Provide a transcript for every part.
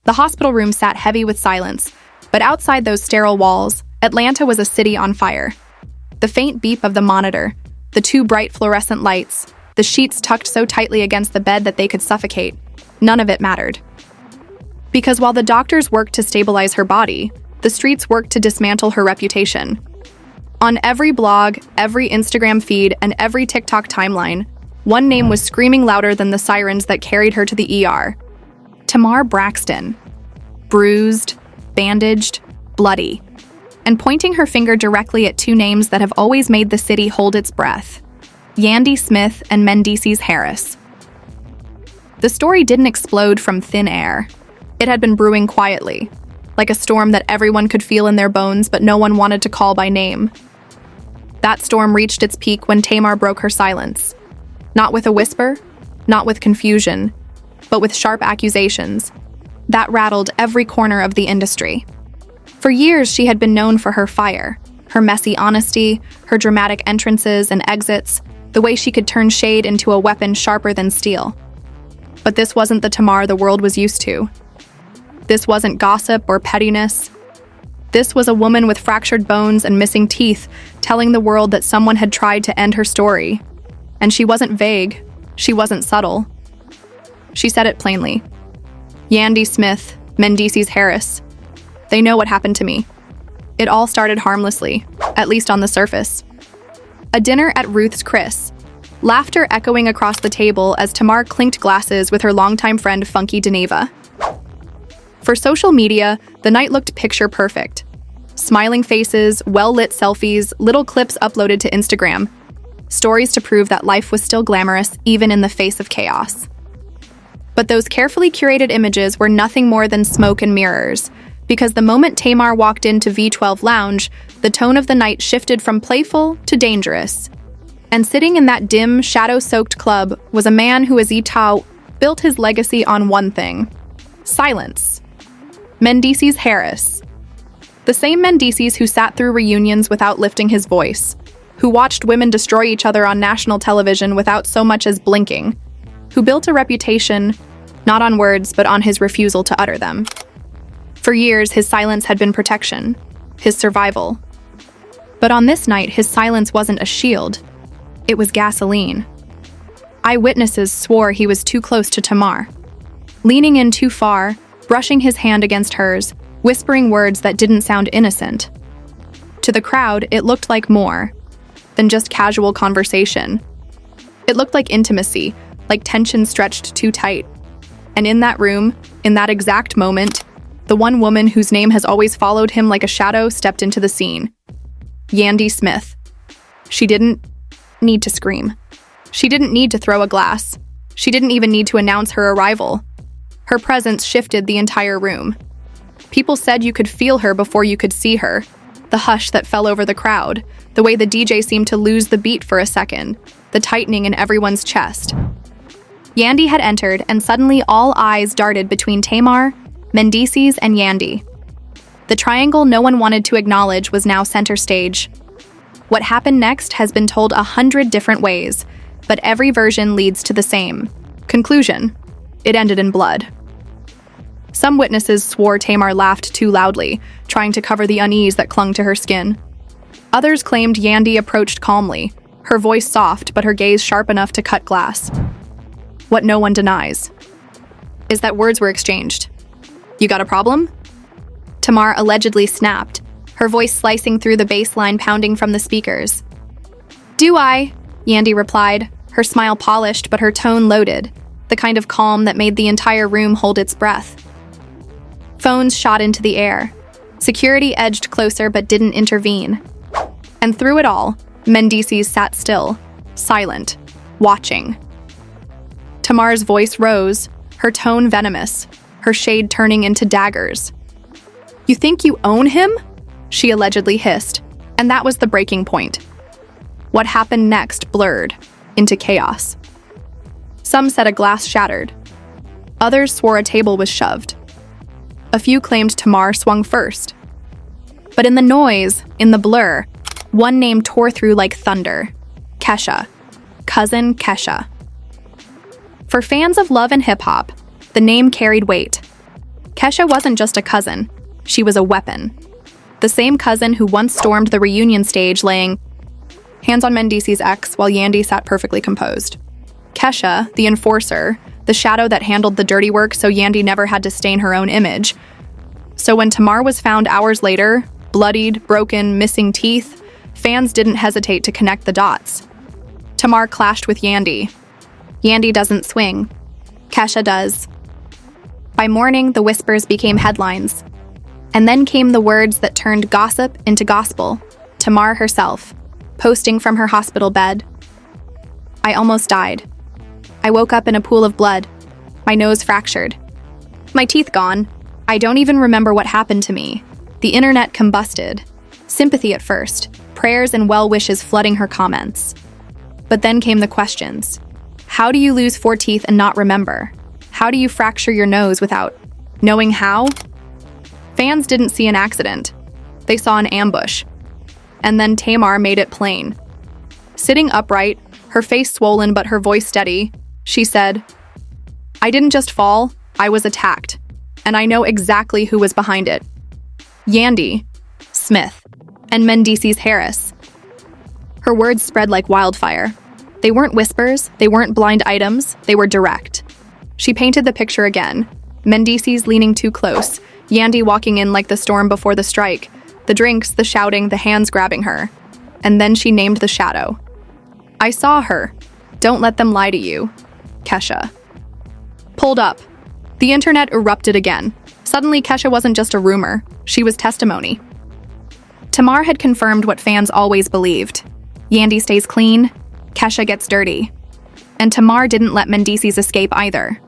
The hospital room sat heavy with silence, but outside those sterile walls, Atlanta was a city on fire. The faint beep of the monitor, the two bright fluorescent lights, the sheets tucked so tightly against the bed that they could suffocate, none of it mattered. Because while the doctors worked to stabilize her body, the streets worked to dismantle her reputation. On every blog, every Instagram feed, and every TikTok timeline, one name was screaming louder than the sirens that carried her to the ER. Tamar Braxton. Bruised, bandaged, bloody, and pointing her finger directly at two names that have always made the city hold its breath: Yandy Smith and Mendeecees Harris. The story didn't explode from thin air. It had been brewing quietly, like a storm that everyone could feel in their bones but no one wanted to call by name. That storm reached its peak when Tamar broke her silence. Not with a whisper, not with confusion, but with sharp accusations that rattled every corner of the industry. For years, she had been known for her fire, her messy honesty, her dramatic entrances and exits, the way she could turn shade into a weapon sharper than steel. But this wasn't the Tamar the world was used to. This wasn't gossip or pettiness. This was a woman with fractured bones and missing teeth telling the world that someone had tried to end her story. And she wasn't vague. She wasn't subtle. She said it plainly. Yandy Smith, Mendeecees Harris. They know what happened to me. It all started harmlessly, at least on the surface. A dinner at Ruth's Chris. Laughter echoing across the table as Tamar clinked glasses with her longtime friend Funky Deneva. For social media, the night looked picture perfect. Smiling faces, well-lit selfies, little clips uploaded to Instagram. Stories to prove that life was still glamorous even in the face of chaos. But those carefully curated images were nothing more than smoke and mirrors, because the moment Tamar walked into V12 Lounge, the tone of the night shifted from playful to dangerous. And sitting in that dim, shadow-soaked club was a man who, as Itau, built his legacy on one thing: silence. Mendeecees Harris. The same Mendeecees who sat through reunions without lifting his voice, who watched women destroy each other on national television without so much as blinking, who built a reputation, not on words, but on his refusal to utter them. For years, his silence had been protection, his survival. But on this night, his silence wasn't a shield. It was gasoline. Eyewitnesses swore he was too close to Tamar, leaning in too far, brushing his hand against hers, whispering words that didn't sound innocent. To the crowd, it looked like more than just casual conversation. It looked like intimacy, like tension stretched too tight. And in that room, in that exact moment, the one woman whose name has always followed him like a shadow stepped into the scene. Yandy Smith. She didn't need to scream. She didn't need to throw a glass. She didn't even need to announce her arrival. Her presence shifted the entire room. People said you could feel her before you could see her. The hush that fell over the crowd, the way the DJ seemed to lose the beat for a second, the tightening in everyone's chest. Yandy had entered, and suddenly all eyes darted between Tamar, Mendeecees, and Yandy. The triangle no one wanted to acknowledge was now center stage. What happened next has been told 100 different ways, but every version leads to the same conclusion. It ended in blood. Some witnesses swore Tamar laughed too loudly, trying to cover the unease that clung to her skin. Others claimed Yandy approached calmly, her voice soft but her gaze sharp enough to cut glass. What no one denies is that words were exchanged. "You got a problem?" Tamar allegedly snapped, her voice slicing through the bass line pounding from the speakers. "Do I?" Yandy replied, her smile polished but her tone loaded, the kind of calm that made the entire room hold its breath. Phones shot into the air. Security edged closer but didn't intervene. And through it all, Mendeecees sat still, silent, watching. Tamar's voice rose, her tone venomous, her shade turning into daggers. "You think you own him?" she allegedly hissed, and that was the breaking point. What happened next blurred into chaos. Some said a glass shattered. Others swore a table was shoved. A few claimed Tamar swung first. But in the noise, in the blur, one name tore through like thunder: Kesha, cousin Kesha. For fans of love and hip-hop, the name carried weight. Kesha wasn't just a cousin, she was a weapon. The same cousin who once stormed the reunion stage laying hands on Mendeecees' ex while Yandy sat perfectly composed. Kesha, the enforcer, the shadow that handled the dirty work so Yandy never had to stain her own image. So when Tamar was found hours later, bloodied, broken, missing teeth, fans didn't hesitate to connect the dots. Tamar clashed with Yandy. Yandy doesn't swing. Kesha does. By morning, the whispers became headlines. And then came the words that turned gossip into gospel. Tamar herself, posting from her hospital bed. I almost died. I woke up in a pool of blood. My nose fractured. My teeth gone. I don't even remember what happened to me. The internet combusted. Sympathy at first, prayers and well wishes flooding her comments. But then came the questions. How do you lose 4 teeth and not remember? How do you fracture your nose without knowing how? Fans didn't see an accident. They saw an ambush. And then Tamar made it plain. Sitting upright, her face swollen but her voice steady, she said, I didn't just fall, I was attacked. And I know exactly who was behind it. Yandy, Smith, and Mendeecees Harris. Her words spread like wildfire. They weren't whispers, they weren't blind items, they were direct. She painted the picture again. Mendeecees leaning too close, Yandy walking in like the storm before the strike, the drinks, the shouting, the hands grabbing her. And then she named the shadow. I saw her. Don't let them lie to you. Kesha. Pulled up. The internet erupted again. Suddenly, Kesha wasn't just a rumor. She was testimony. Tamar had confirmed what fans always believed. Yandy stays clean, Kesha gets dirty. And Tamar didn't let Mendeecees escape either.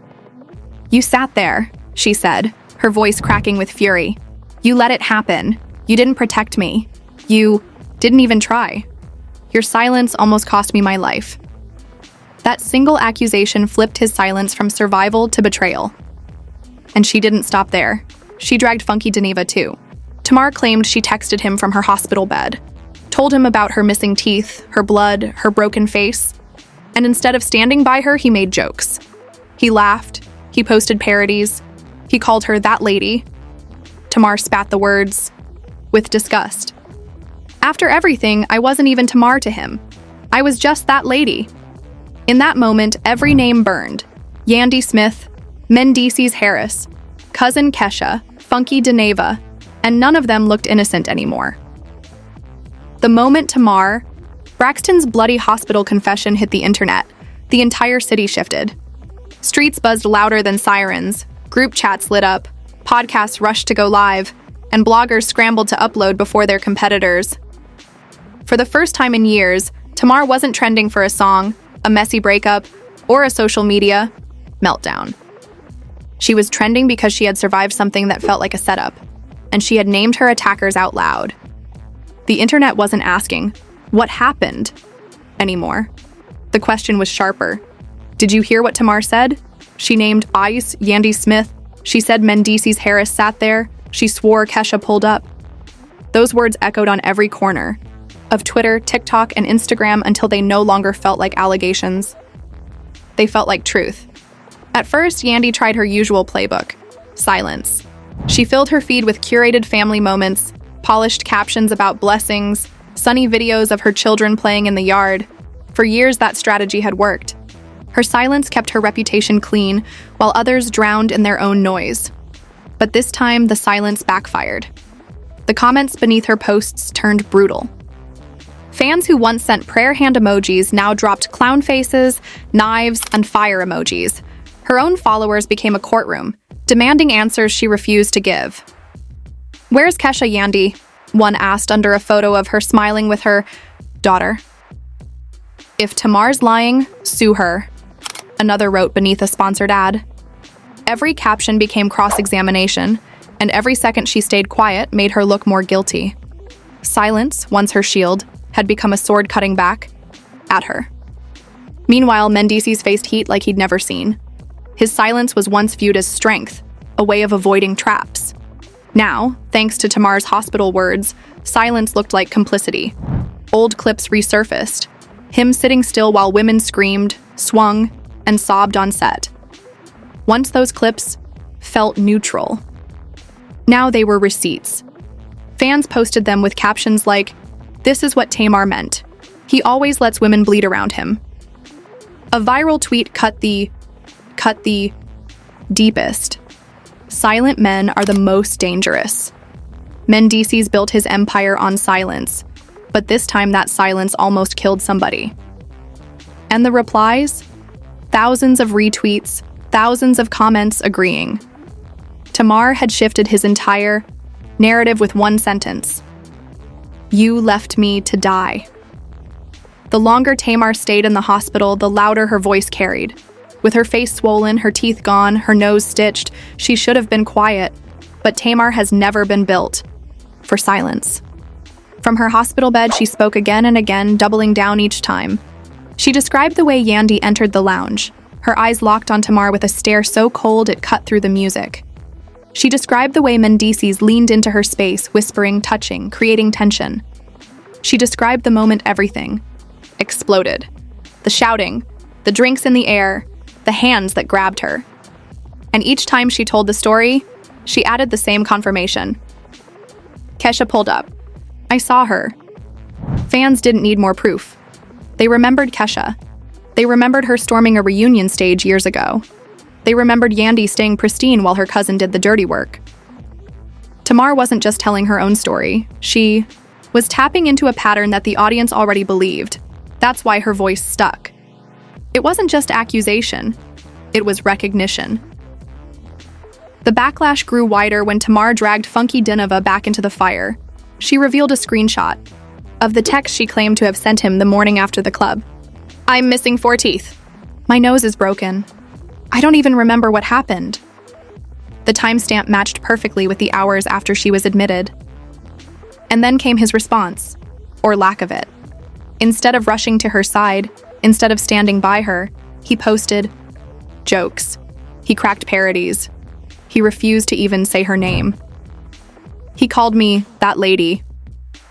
You sat there, she said, her voice cracking with fury. You let it happen. You didn't protect me. You didn't even try. Your silence almost cost me my life. That single accusation flipped his silence from survival to betrayal. And she didn't stop there. She dragged Funky Deneva too. Tamar claimed she texted him from her hospital bed, told him about her missing teeth, her blood, her broken face. And instead of standing by her, he made jokes. He laughed. He posted parodies. He called her that lady. Tamar spat the words with disgust. After everything, I wasn't even Tamar to him. I was just that lady. In that moment, every name burned. Yandy Smith, Mendeecees Harris, cousin Kesha, Funky Deneva, and none of them looked innocent anymore. The moment Tamar Braxton's bloody hospital confession hit the internet, the entire city shifted. Streets buzzed louder than sirens, group chats lit up, podcasts rushed to go live, and bloggers scrambled to upload before their competitors. For the first time in years, Tamar wasn't trending for a song, a messy breakup, or a social media meltdown. She was trending because she had survived something that felt like a setup, and she had named her attackers out loud. The internet wasn't asking, what happened? Anymore. The question was sharper. Did you hear what Tamar said? She named Ice, Yandy Smith. She said Mendeecees Harris sat there. She swore Kesha pulled up. Those words echoed on every corner of Twitter, TikTok, and Instagram until they no longer felt like allegations. They felt like truth. At first, Yandy tried her usual playbook, silence. She filled her feed with curated family moments, polished captions about blessings, sunny videos of her children playing in the yard. For years, that strategy had worked. Her silence kept her reputation clean, while others drowned in their own noise. But this time, the silence backfired. The comments beneath her posts turned brutal. Fans who once sent prayer hand emojis now dropped clown faces, knives, and fire emojis. Her own followers became a courtroom, demanding answers she refused to give. Where's Kesha, Yandy? One asked under a photo of her smiling with her daughter. If Tamar's lying, sue her, another wrote beneath a sponsored ad. Every caption became cross-examination, and every second she stayed quiet made her look more guilty. Silence, once her shield, had become a sword cutting back at her. Meanwhile, Mendeecees faced heat like he'd never seen. His silence was once viewed as strength, a way of avoiding traps. Now, thanks to Tamar's hospital words, silence looked like complicity. Old clips resurfaced. Him sitting still while women screamed, swung, and sobbed on set. Once those clips felt neutral, Now they were receipts. Fans posted them with captions like, "This is what Tamar meant. He always lets women bleed around him." A viral tweet cut the deepest. Silent men are the most dangerous. Mendeecees built his empire on silence, but this time that silence almost killed somebody. And the replies? Thousands of retweets, thousands of comments agreeing. Tamar had shifted his entire narrative with one sentence. "You left me to die." The longer Tamar stayed in the hospital, the louder her voice carried. With her face swollen, her teeth gone, her nose stitched, she should have been quiet. But Tamar has never been built for silence. From her hospital bed, she spoke again and again, doubling down each time. She described the way Yandy entered the lounge, her eyes locked on Tamar with a stare so cold it cut through the music. She described the way Mendeecees leaned into her space, whispering, touching, creating tension. She described the moment everything exploded. The shouting, the drinks in the air, the hands that grabbed her. And each time she told the story, she added the same confirmation. Kesha pulled up. "I saw her." Fans didn't need more proof. They remembered Kesha. They remembered her storming a reunion stage years ago. They remembered Yandy staying pristine while her cousin did the dirty work. Tamar wasn't just telling her own story. She was tapping into a pattern that the audience already believed. That's why her voice stuck. It wasn't just accusation. It was recognition. The backlash grew wider when Tamar dragged Funky Dinova back into the fire. She revealed a screenshot of the text she claimed to have sent him the morning after the club. "I'm missing 4 teeth. My nose is broken. I don't even remember what happened." The timestamp matched perfectly with the hours after she was admitted. And then came his response, or lack of it. Instead of rushing to her side, instead of standing by her, he posted jokes. He cracked parodies. He refused to even say her name. "He called me that lady,"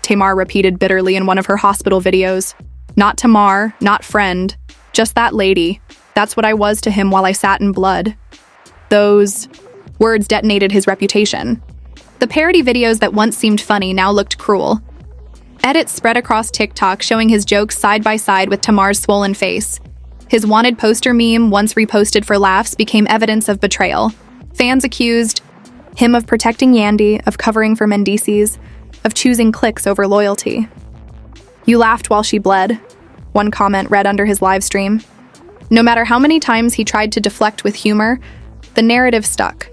Tamar repeated bitterly in one of her hospital videos. "Not Tamar, not friend, just that lady. That's what I was to him while I sat in blood." Those words detonated his reputation. The parody videos that once seemed funny now looked cruel. Edits spread across TikTok showing his jokes side by side with Tamar's swollen face. His wanted poster meme, once reposted for laughs, became evidence of betrayal. Fans accused him of protecting Yandy, of covering for Mendeecees, of choosing clicks over loyalty. "You laughed while she bled," one comment read under his live stream. No matter how many times he tried to deflect with humor, the narrative stuck.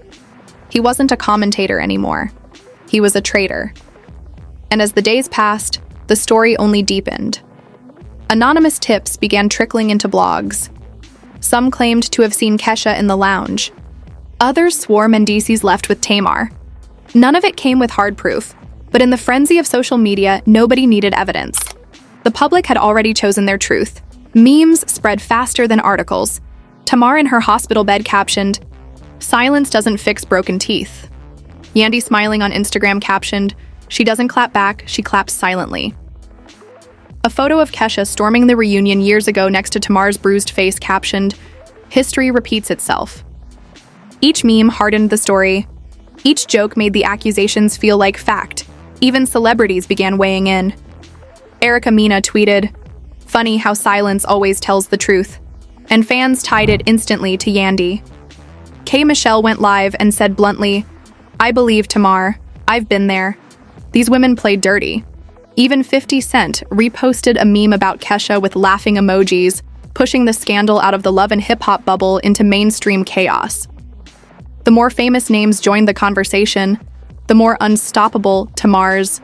He wasn't a commentator anymore. He was a traitor. And as the days passed, the story only deepened. Anonymous tips began trickling into blogs. Some claimed to have seen Kesha in the lounge. Others swore Mendeecees left with Tamar. None of it came with hard proof, but in the frenzy of social media, nobody needed evidence. The public had already chosen their truth. Memes spread faster than articles. Tamar in her hospital bed captioned, "Silence doesn't fix broken teeth." Yandy smiling on Instagram captioned, "She doesn't clap back, she claps silently." A photo of Kesha storming the reunion years ago next to Tamar's bruised face captioned, "History repeats itself." Each meme hardened the story. Each joke made the accusations feel like fact. Even celebrities began weighing in. Erica Mena tweeted, "Funny how silence always tells the truth." And fans tied it instantly to Yandy. K. Michelle went live and said bluntly, "I believe Tamar. I've been there. These women played dirty." Even 50 Cent reposted a meme about Kesha with laughing emojis, pushing the scandal out of the love and hip-hop bubble into mainstream chaos. The more famous names joined the conversation, the more unstoppable Tamar's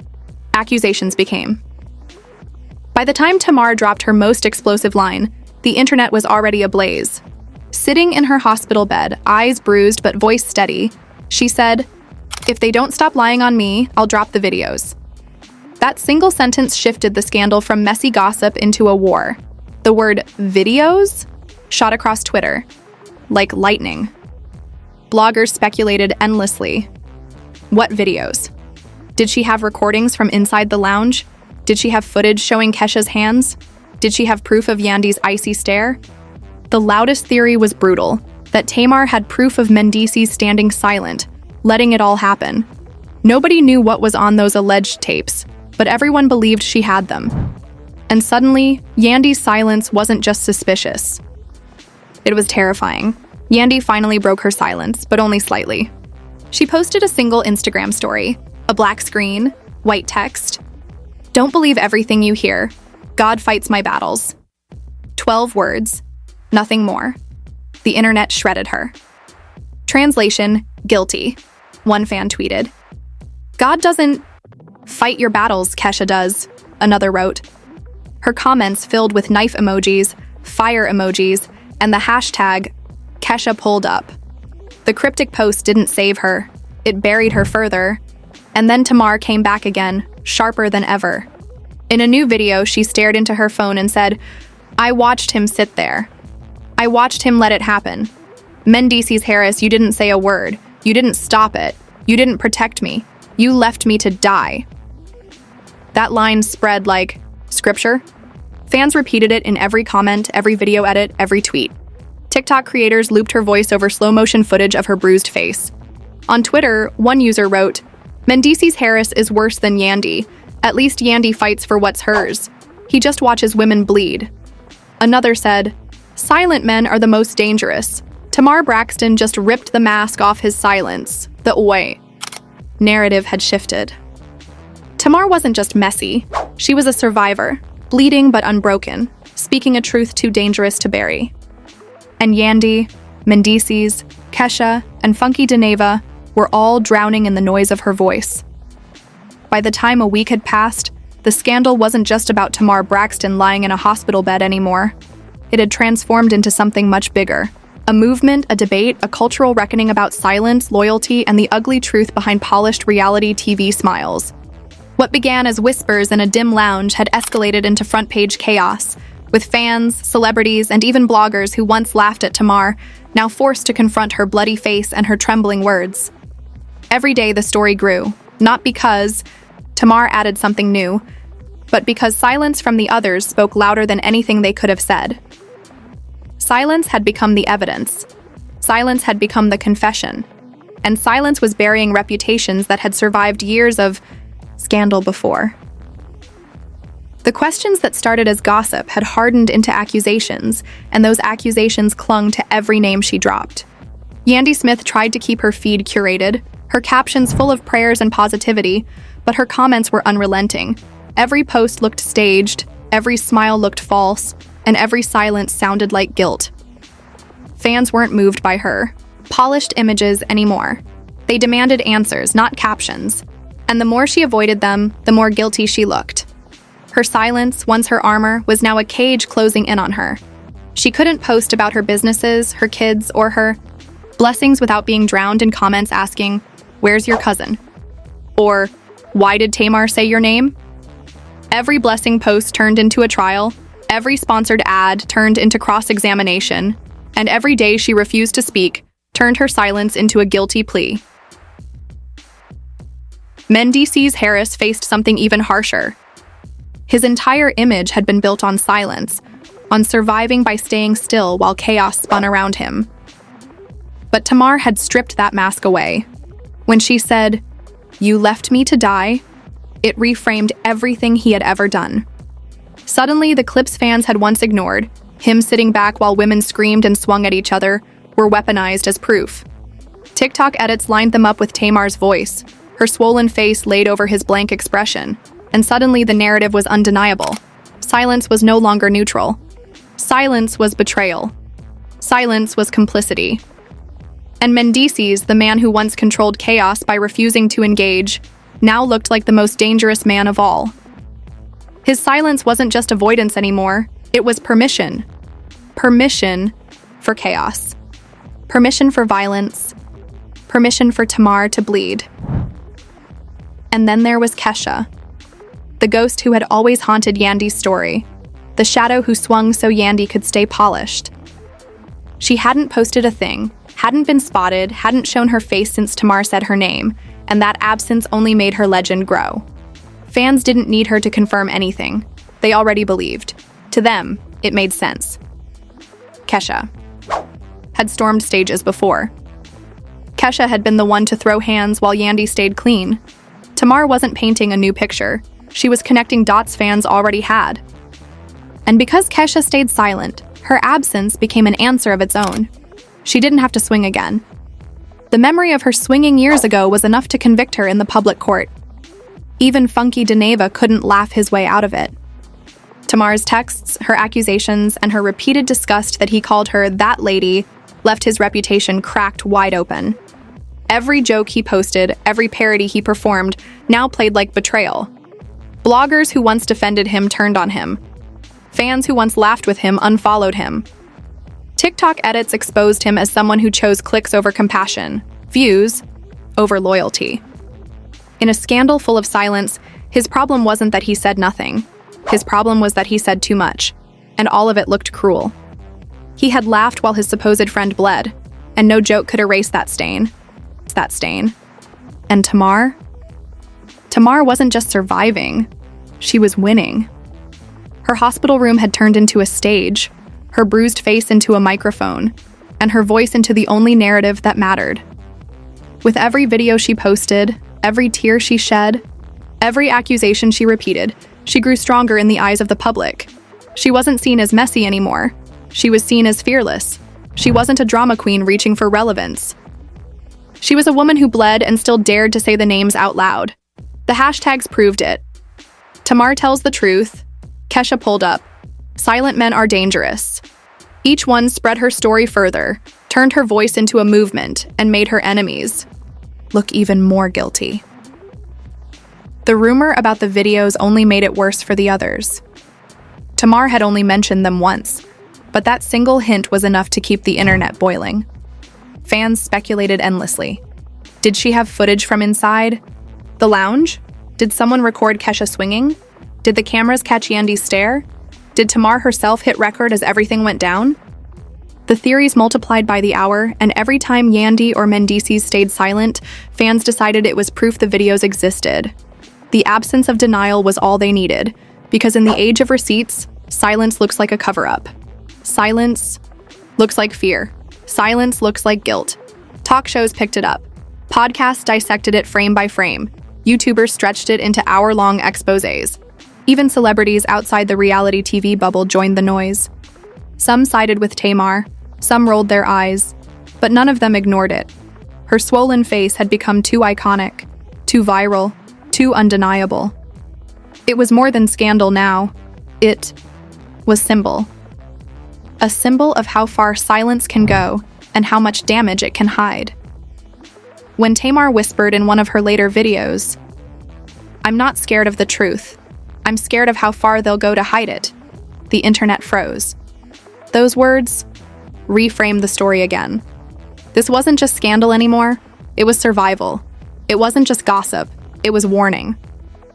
accusations became. By the time Tamar dropped her most explosive line, the internet was already ablaze. Sitting in her hospital bed, eyes bruised but voice steady, she said, "If they don't stop lying on me, I'll drop the videos." That single sentence shifted the scandal from messy gossip into a war. The word videos shot across Twitter like lightning. Bloggers speculated endlessly. What videos? Did she have recordings from inside the lounge? Did she have footage showing Kesha's hands? Did she have proof of Yandy's icy stare? The loudest theory was brutal, that Tamar had proof of Mendeecees standing silent, letting it all happen. Nobody knew what was on those alleged tapes, but everyone believed she had them. And suddenly, Yandy's silence wasn't just suspicious. It was terrifying. Yandy finally broke her silence, but only slightly. She posted a single Instagram story, a black screen, white text. "Don't believe everything you hear. God fights my battles." 12 words, nothing more. The internet shredded her. Translation, guilty. One fan tweeted. "God doesn't fight your battles, Kesha does," another wrote. Her comments filled with knife emojis, fire emojis, and the hashtag Kesha pulled up. The cryptic post didn't save her. It buried her further. And then Tamar came back again, sharper than ever. In a new video, she stared into her phone and said, "I watched him sit there. I watched him let it happen. Mendeecees Harris, you didn't say a word. You didn't stop it. You didn't protect me. You left me to die." That line spread like scripture. Fans repeated it in every comment, every video edit, every tweet. TikTok creators looped her voice over slow-motion footage of her bruised face. On Twitter, one user wrote, "Mendeecees Harris is worse than Yandy. At least Yandy fights for what's hers. He just watches women bleed." Another said, "Silent men are the most dangerous. Tamar Braxton just ripped the mask off his silence. The oi." Narrative had shifted. Tamar wasn't just messy. She was a survivor, bleeding but unbroken, speaking a truth too dangerous to bury. And Yandy, Mendeecees, Kesha, and Funky Deneva were all drowning in the noise of her voice. By the time a week had passed, the scandal wasn't just about Tamar Braxton lying in a hospital bed anymore. It had transformed into something much bigger. A movement, a debate, a cultural reckoning about silence, loyalty, and the ugly truth behind polished reality TV smiles. What began as whispers in a dim lounge had escalated into front-page chaos, with fans, celebrities, and even bloggers who once laughed at Tamar, now forced to confront her bloody face and her trembling words. Every day the story grew, not because Tamar added something new, but because silence from the others spoke louder than anything they could have said. Silence had become the evidence. Silence had become the confession. And silence was burying reputations that had survived years of scandal before. The questions that started as gossip had hardened into accusations, and those accusations clung to every name she dropped. Yandy Smith tried to keep her feed curated, her captions full of prayers and positivity, but her comments were unrelenting. Every post looked staged, every smile looked false, and every silence sounded like guilt. Fans weren't moved by her polished images anymore. They demanded answers, not captions. And the more she avoided them, the more guilty she looked. Her silence, once her armor, was now a cage closing in on her. She couldn't post about her businesses, her kids, or her blessings without being drowned in comments asking, "Where's your cousin?" Or, "Why did Tamar say your name?" Every blessing post turned into a trial, every sponsored ad turned into cross-examination, and every day she refused to speak turned her silence into a guilty plea. Mendeecees Harris faced something even harsher. His entire image had been built on silence, on surviving by staying still while chaos spun around him. But Tamar had stripped that mask away. When she said, "You left me to die," it reframed everything he had ever done. Suddenly, the clips fans had once ignored, him sitting back while women screamed and swung at each other, were weaponized as proof. TikTok edits lined them up with Tamar's voice, her swollen face laid over his blank expression, and suddenly the narrative was undeniable. Silence was no longer neutral. Silence was betrayal. Silence was complicity. And Mendeecees, the man who once controlled chaos by refusing to engage, now looked like the most dangerous man of all. His silence wasn't just avoidance anymore, it was permission. Permission for chaos. Permission for violence. Permission for Tamar to bleed. And then there was Kesha, the ghost who had always haunted Yandy's story, the shadow who swung so Yandy could stay polished. She hadn't posted a thing, hadn't been spotted, hadn't shown her face since Tamar said her name, and that absence only made her legend grow. Fans didn't need her to confirm anything. They already believed. To them, it made sense. Kesha had stormed stages before. Kesha had been the one to throw hands while Yandy stayed clean. Tamar wasn't painting a new picture. She was connecting dots fans already had. And because Kesha stayed silent, her absence became an answer of its own. She didn't have to swing again. The memory of her swinging years ago was enough to convict her in the public court. Even Funky Deneva couldn't laugh his way out of it. Tamar's texts, her accusations, and her repeated disgust that he called her that lady left his reputation cracked wide open. Every joke he posted, every parody he performed, now played like betrayal. Bloggers who once defended him turned on him. Fans who once laughed with him unfollowed him. TikTok edits exposed him as someone who chose clicks over compassion, views over loyalty. In a scandal full of silence, his problem wasn't that he said nothing. His problem was that he said too much, and all of it looked cruel. He had laughed while his supposed friend bled, and no joke could erase that stain. And Tamar? Tamar wasn't just surviving, she was winning. Her hospital room had turned into a stage, her bruised face into a microphone, and her voice into the only narrative that mattered. With every video she posted, every tear she shed, every accusation she repeated, she grew stronger in the eyes of the public. She wasn't seen as messy anymore. She was seen as fearless. She wasn't a drama queen reaching for relevance. She was a woman who bled and still dared to say the names out loud. The hashtags proved it. Tamar tells the truth. Kesha pulled up. Silent men are dangerous. Each one spread her story further, turned her voice into a movement, and made her enemies look even more guilty. The rumor about the videos only made it worse for the others. Tamar had only mentioned them once, but that single hint was enough to keep the internet boiling. Fans speculated endlessly. Did she have footage from inside the lounge? Did someone record Kesha swinging? Did the cameras catch Yandy's stare? Did Tamar herself hit record as everything went down? The theories multiplied by the hour, and every time Yandy or Mendeecees stayed silent, fans decided it was proof the videos existed. The absence of denial was all they needed, because in the age of receipts, silence looks like a cover-up. Silence looks like fear. Silence looks like guilt. Talk shows picked it up. Podcasts dissected it frame by frame. YouTubers stretched it into hour-long exposés. Even celebrities outside the reality TV bubble joined the noise. Some sided with Tamar, some rolled their eyes, but none of them ignored it. Her swollen face had become too iconic, too viral, too undeniable. It was more than scandal now. It was symbol. A symbol of how far silence can go and how much damage it can hide. When Tamar whispered in one of her later videos, "I'm not scared of the truth. I'm scared of how far they'll go to hide it," the internet froze. Those words reframed the story again. This wasn't just scandal anymore, it was survival. It wasn't just gossip, it was warning.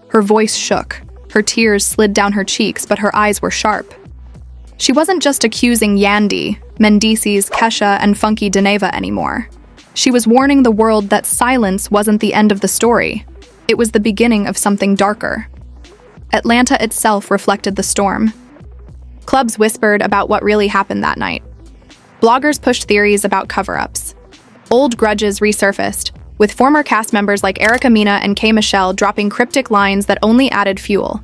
Her voice shook, her tears slid down her cheeks, but her eyes were sharp. She wasn't just accusing Yandy, Mendeecees, Kesha, and Funky Deneva anymore. She was warning the world that silence wasn't the end of the story. It was the beginning of something darker. Atlanta itself reflected the storm. Clubs whispered about what really happened that night. Bloggers pushed theories about cover-ups. Old grudges resurfaced, with former cast members like Erica Mena and K. Michelle dropping cryptic lines that only added fuel.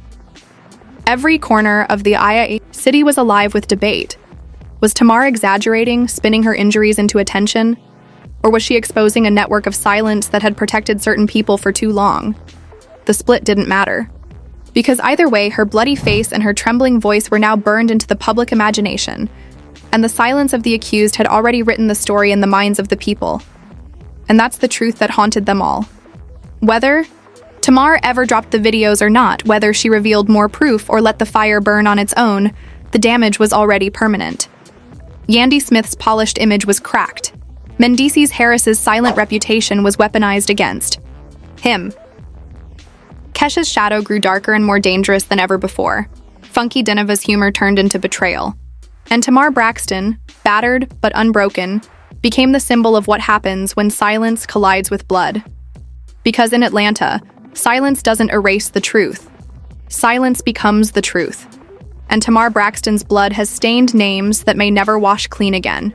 Every corner of the IA city was alive with debate. Was Tamar exaggerating, spinning her injuries into attention? Or was she exposing a network of silence that had protected certain people for too long? The split didn't matter. Because either way, her bloody face and her trembling voice were now burned into the public imagination, and the silence of the accused had already written the story in the minds of the people. And that's the truth that haunted them all. Whether Tamar ever dropped the videos or not, whether she revealed more proof or let the fire burn on its own, the damage was already permanent. Yandy Smith's polished image was cracked. Mendeecees Harris's silent reputation was weaponized against him. Kesha's shadow grew darker and more dangerous than ever before. Funky Deneva's humor turned into betrayal. And Tamar Braxton, battered but unbroken, became the symbol of what happens when silence collides with blood. Because in Atlanta, silence doesn't erase the truth. Silence becomes the truth. And Tamar Braxton's blood has stained names that may never wash clean again.